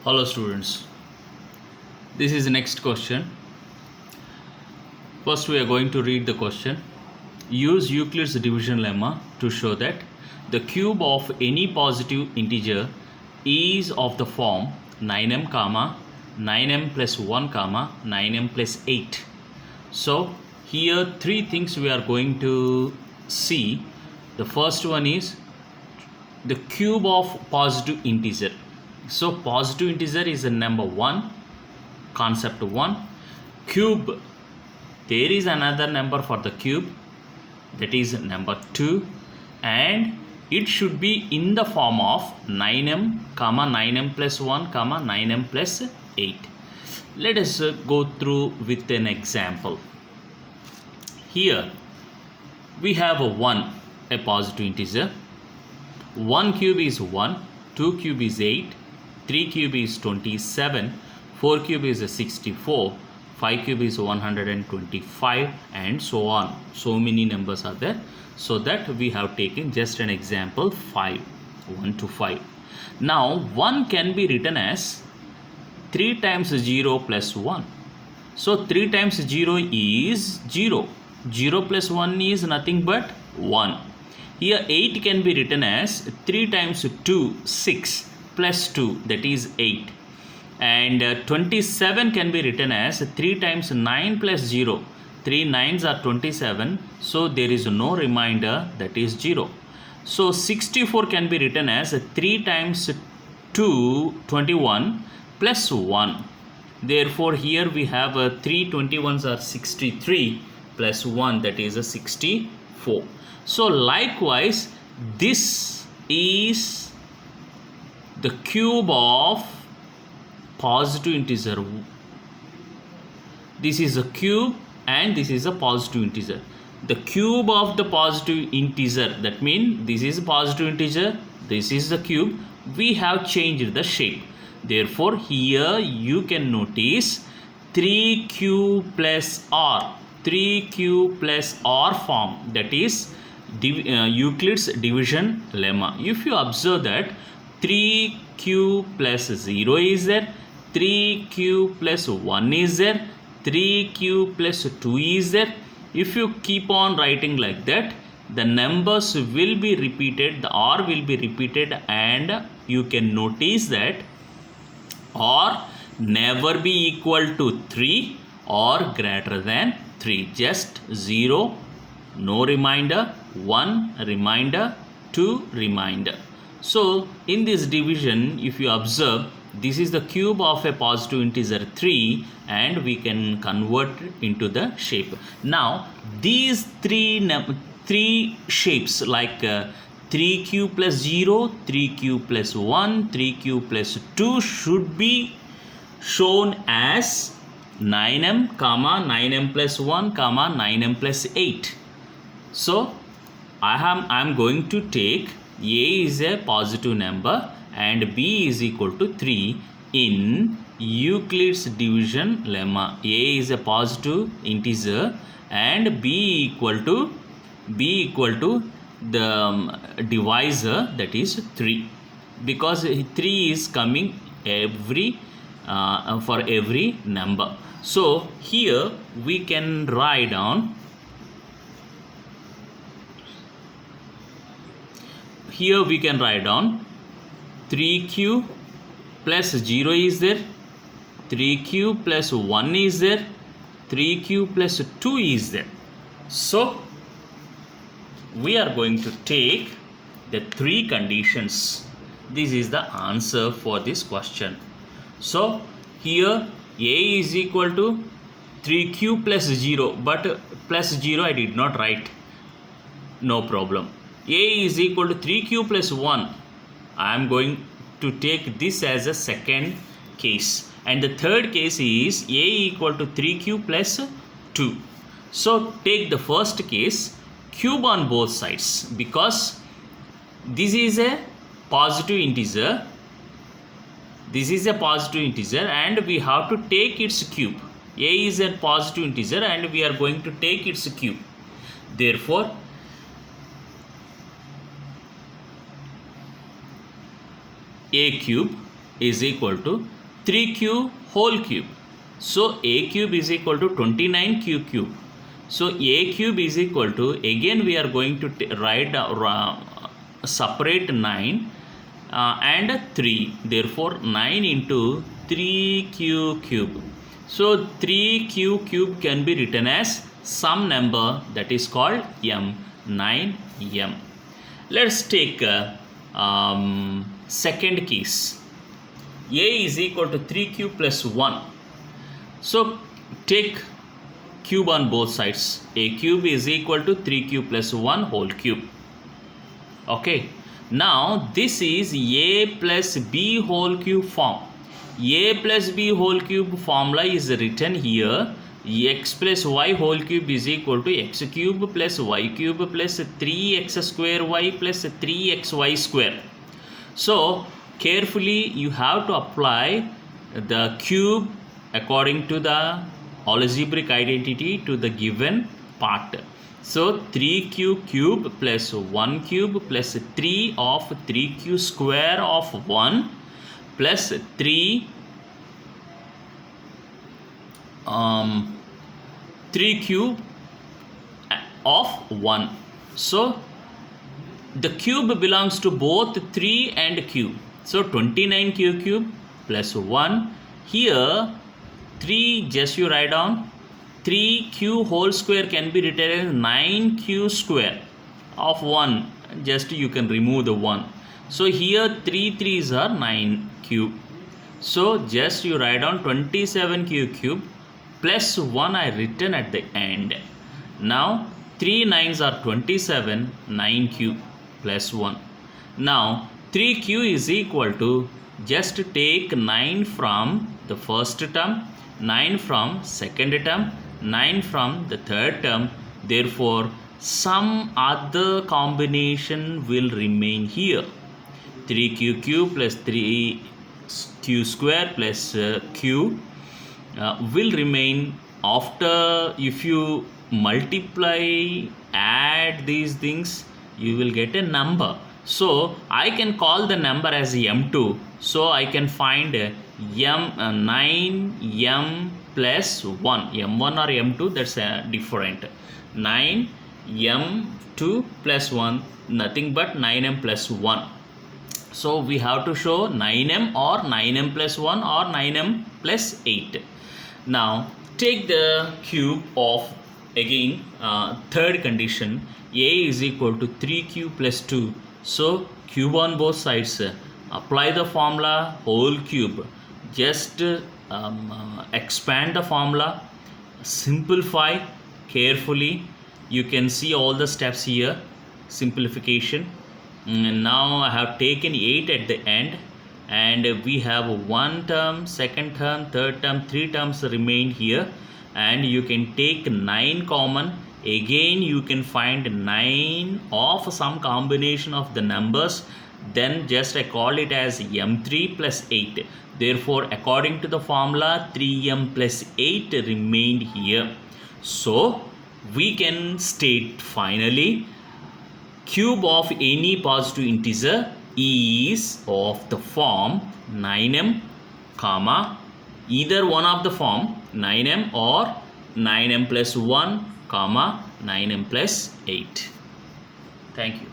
Hello students, this is the next question. First we are going to read the question. Use Euclid's division lemma to show that the cube of any positive integer is of the form 9m comma 9m plus 1 comma 9m plus 8. So here three things we are going to see. The first one is the cube of positive integer. So positive integer is a number 1, concept 1. Cube, there is another number for the cube, that is number 2, and it should be in the form of 9m comma 9m plus 1 comma 9m plus 8. Let us go through with an example. Here we have a 1, a positive integer. 1 cube is 1, 2 cube is 8, 3 cube is 27, 4 cube is 64, 5 cube is 125, and so on. So many numbers are there. So that we have taken just an example 5, 1 to 5. Now 1 can be written as 3 times 0 plus 1. So 3 times 0 is 0. 0 plus 1 is nothing but 1. Here 8 can be written as 3 times 2, 6 plus 2, that is 8. And 27 can be written as 3 times 9 plus 0. 3 9s are 27, so there is no remainder, that is 0. So 64 can be written as 3 times 2, 21 plus 1. Therefore here we have 3 21s are 63 plus 1, that is a 64. So likewise this is the cube of positive integer. This is a cube and this is a positive integer. The cube of the positive integer, that means this is a positive integer, this is the cube. We have changed the shape. Therefore here you can notice 3q plus r, 3q plus r form, that is Euclid's division lemma. If you observe that 3q plus 0 is there, 3q plus 1 is there, 3q plus 2 is there. If you keep on writing like that, the numbers will be repeated, the r will be repeated, and you can notice that r never be equal to 3 or greater than 3. Just 0, no remainder, 1 remainder, 2 remainder. So in this division, if you observe, this is the cube of a positive integer 3, and we can convert into the shape. Now these three shapes like 3q plus 0, 3q plus 1, 3q plus 2 should be shown as 9m comma 9m plus 1 comma 9m plus 8. So I am going to take a is a positive number and b is equal to 3 in Euclid's division lemma. A is a positive integer and b equal to the divisor, that is 3, because 3 is coming every for every number. So here we can write down, here we can write down 3q plus 0 is there, 3q plus 1 is there, 3q plus 2 is there. So we are going to take the three conditions. This is the answer for this question. So here a is equal to 3q plus 0, but plus 0 I did not write, no problem. A is equal to 3q plus 1. I am going to take this as a second case, and the third case is a equal to 3q plus 2. So take the first case, cube on both sides, because this is a positive integer, this is a positive integer, and we have to take its cube. A is a positive integer and we are going to take its cube. Therefore a cube is equal to 3q whole cube. So a cube is equal to 29q cube. So a cube is equal to, again we are going to write separate 9 and 3. Therefore 9 into 3q cube. So 3q cube can be written as some number that is called m, 9m. Let's take second case. A is equal to 3q plus 1. So take cube on both sides. A cube is equal to 3q plus 1 whole cube. Okay. Now this is a plus b whole cube form. A plus b whole cube formula is written here. X plus y whole cube is equal to x cube plus y cube plus 3x square y plus 3xy square. So carefully you have to apply the cube according to the algebraic identity to the given part. So 3q cube plus 1 cube plus 3 of 3q square of 1 plus 3q of 1. So the cube belongs to both 3 and cube. So 29q cube plus 1. Here 3, just you write down, 3q whole square can be written as 9q square of 1. Just you can remove the 1. So here 3 3s are 9q. So just you write down 27q cube plus 1 I written at the end. Now 3 9s are 27, 9q plus 1. Now 3q is equal to, just take 9 from the first term, 9 from second term, 9 from the third term. Therefore some other combination will remain here. 3q cube plus 3q square plus q will remain. After, if you multiply, add these things, you will get a number. So I can call the number as m2. So I can find 9m plus 1, m1 or m2, that's different. 9m2 plus 1, nothing but 9m plus 1. So we have to show 9m or 9m plus 1 or 9m plus 8. Now take the cube of, again third condition, a is equal to 3q plus 2. So cube on both sides, apply the formula whole cube. Just expand the formula, simplify carefully. You can see all the steps here, simplification. Now I have taken 8 at the end, and we have one term, second term, third term, 3 terms remain here, and you can take 9 common. Again you can find 9 of some combination of the numbers. Then just I call it as m3 plus 8. Therefore according to the formula 3m plus 8 remained here. So we can state finally, cube of any positive integer is of the form 9m comma either one of the form 9m or 9m plus 1 comma 9m plus 8. Thank you.